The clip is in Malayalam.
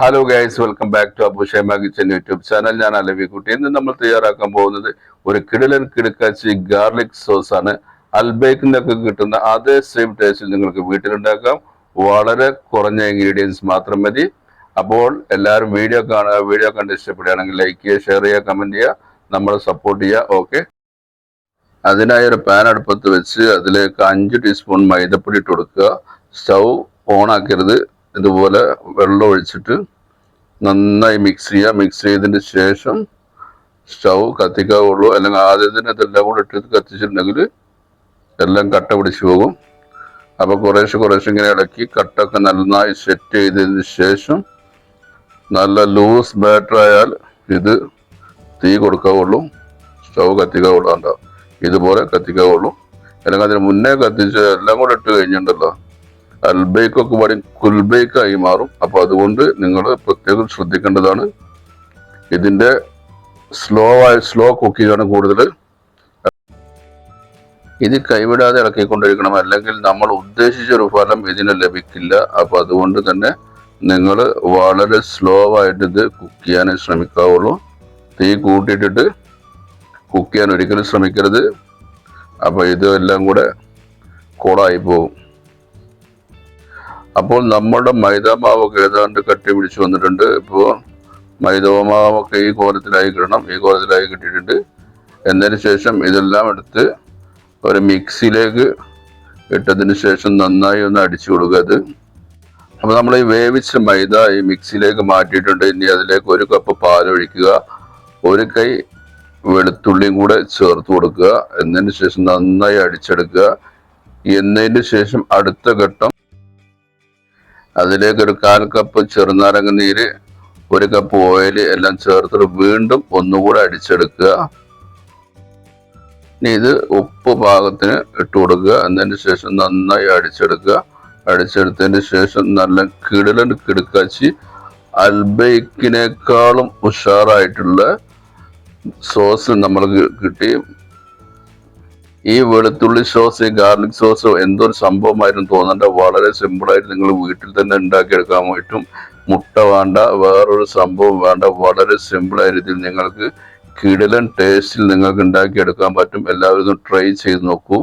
Hello guys, welcome back to Abu Shaima kitchen YouTube channel. ഞാൻ അലവിക്കുട്ടി. ഇന്ന് നമ്മൾ തയ്യാറാക്കാൻ പോകുന്നത് ഒരു കിടിലൻ കിടക്കാച്ചി ഗാർലിക് സോസ് ആണ്. അൽബേക്കിനൊക്കെ കിട്ടുന്ന അതേ സെയിം ടേസ്റ്റിൽ നിങ്ങൾക്ക് വീട്ടിലുണ്ടാക്കാം. വളരെ കുറഞ്ഞ ഇൻഗ്രീഡിയൻസ് മാത്രം മതി. അപ്പോൾ എല്ലാവരും വീഡിയോ കാണുക. വീഡിയോ കണ്ട് ഇഷ്ടപ്പെടുകയാണെങ്കിൽ ലൈക്ക് ചെയ്യുക, ഷെയർ ചെയ്യുക, കമന്റ് ചെയ്യുക, നമ്മളെ സപ്പോർട്ട് ചെയ്യുക. ഓക്കെ, അതിനായി ഒരു പാൻ അടുപ്പത്ത് വെച്ച് അതിലേക്ക് 5 ടീസ്പൂൺ മൈദപ്പൊടി ഇട്ട് കൊടുക്കുക. സ്റ്റൗ ഓൺ ആക്കരുത്. ഇതുപോലെ വെള്ളം ഒഴിച്ചിട്ട് നന്നായി മിക്സ് ചെയ്യുക. മിക്സ് ചെയ്തതിന് ശേഷം സ്റ്റൗ കത്തിക്കാവുള്ളൂ. അല്ലെങ്കിൽ ആദ്യം തന്നെ ഇതെല്ലാം കൂടെ ഇട്ട് കത്തിച്ചിട്ടുണ്ടെങ്കിൽ എല്ലാം കട്ട പിടിച്ചു പോകും. അപ്പോൾ കുറേശ്ശെ ഇങ്ങനെ ഇളക്കി കട്ടൊക്കെ നന്നായി സെറ്റ് ചെയ്തതിന് ശേഷം നല്ല ലൂസ് ബാറ്റർ ആയാൽ ഇത് തീ കൊടുക്കാവുള്ളൂ. സ്റ്റൗ കത്തിക്കാവുള്ളൂ. കണ്ടോ, ഇതുപോലെ കത്തിക്കാവുള്ളൂ. അല്ലെങ്കിൽ അതിന് മുന്നേ കത്തിച്ച് എല്ലാം കൂടെ ഇട്ട് കഴിഞ്ഞിട്ടുണ്ടല്ലോ, അൽബേക്കൊക്കെ പറയും കുൽബേക്കായി മാറും. അപ്പോൾ അതുകൊണ്ട് നിങ്ങൾ പ്രത്യേകം ശ്രദ്ധിക്കേണ്ടതാണ്. ഇതിൻ്റെ സ്ലോ കുക്കിംഗ് ആണ് കൂടുതൽ. ഇത് കൈവിടാതെ ഇളക്കിക്കൊണ്ടിരിക്കണം, അല്ലെങ്കിൽ നമ്മൾ ഉദ്ദേശിച്ചൊരു ഫലം ഇതിന് ലഭിക്കില്ല. അപ്പോൾ അതുകൊണ്ട് തന്നെ നിങ്ങൾ വളരെ സ്ലോ ആയിട്ട് ഇത് കുക്ക് ചെയ്യാൻ ശ്രമിക്കാവുള്ളൂ. തീ കൂട്ടിയിട്ടിട്ട് കുക്ക് ചെയ്യാൻ ഒരിക്കലും ശ്രമിക്കരുത്. അപ്പോൾ ഇത് എല്ലാം കൂടെ കോളായി പോകും. അപ്പോൾ നമ്മുടെ മൈദാമാവൊക്കെ ഏതാണ്ട് കട്ടി പിടിച്ച് വന്നിട്ടുണ്ട്. ഇപ്പോൾ മൈദാമാവൊക്കെ ഈ കോലത്തിലായി കിട്ടണം. ഈ കോലത്തിലായി കിട്ടിയിട്ടുണ്ട്. എന്നതിന് ശേഷം ഇതെല്ലാം എടുത്ത് ഒരു മിക്സിയിലേക്ക് ഇട്ടതിന് ശേഷം നന്നായി ഒന്ന് അടിച്ചു കൊടുക്കുക. അത് അപ്പോൾ നമ്മൾ ഈ വേവിച്ച മൈദ ഈ മിക്സിയിലേക്ക് മാറ്റിയിട്ടുണ്ട്. ഇനി അതിലേക്ക് 1 കപ്പ് പാലൊഴിക്കുക. 1 കൈ വെളുത്തുള്ളിയും കൂടെ ചേർത്ത് കൊടുക്കുക. എന്നതിന് ശേഷം നന്നായി അടിച്ചെടുക്കുക. എന്നതിന് ശേഷം അടുത്ത ഘട്ടം അതിലേക്ക് ഒരു 1/4 കപ്പ് ചെറുനാരങ്ങ നീര്, 1 കപ്പ് ഓയിൽ എല്ലാം ചേർത്തിട്ട് വീണ്ടും ഒന്നുകൂടെ അടിച്ചെടുക്കുക. ഇനി ഇത് ഉപ്പ് പാകത്തിന് ഇട്ട് കൊടുക്കുക. എന്നതിന് ശേഷം നന്നായി അടിച്ചെടുക്കുക. അടിച്ചെടുത്തതിന് ശേഷം നല്ല കിടിലൻ കിടക്കാച്ചി അൽബേക്കിനേക്കാളും ഉഷാറായിട്ടുള്ള സോസ് നമ്മൾക്ക് കിട്ടി. ഈ വെളുത്തുള്ളി സോസ്, ഈ ഗാർലിക് സോസ് എന്തൊരു സംഭവമായിരുന്നു തോന്നേണ്ട. വളരെ സിമ്പിളായിട്ട് നിങ്ങൾ വീട്ടിൽ തന്നെ ഉണ്ടാക്കിയെടുക്കാൻ പറ്റും. മുട്ട വേണ്ട, വേറൊരു സംഭവം വേണ്ട. വളരെ സിമ്പിളായ രീതിയിൽ നിങ്ങൾക്ക് കിടിലൻ ടേസ്റ്റിൽ നിങ്ങൾക്ക് ഉണ്ടാക്കിയെടുക്കാൻ പറ്റും. എല്ലാവരും ട്രൈ ചെയ്ത് നോക്കൂ.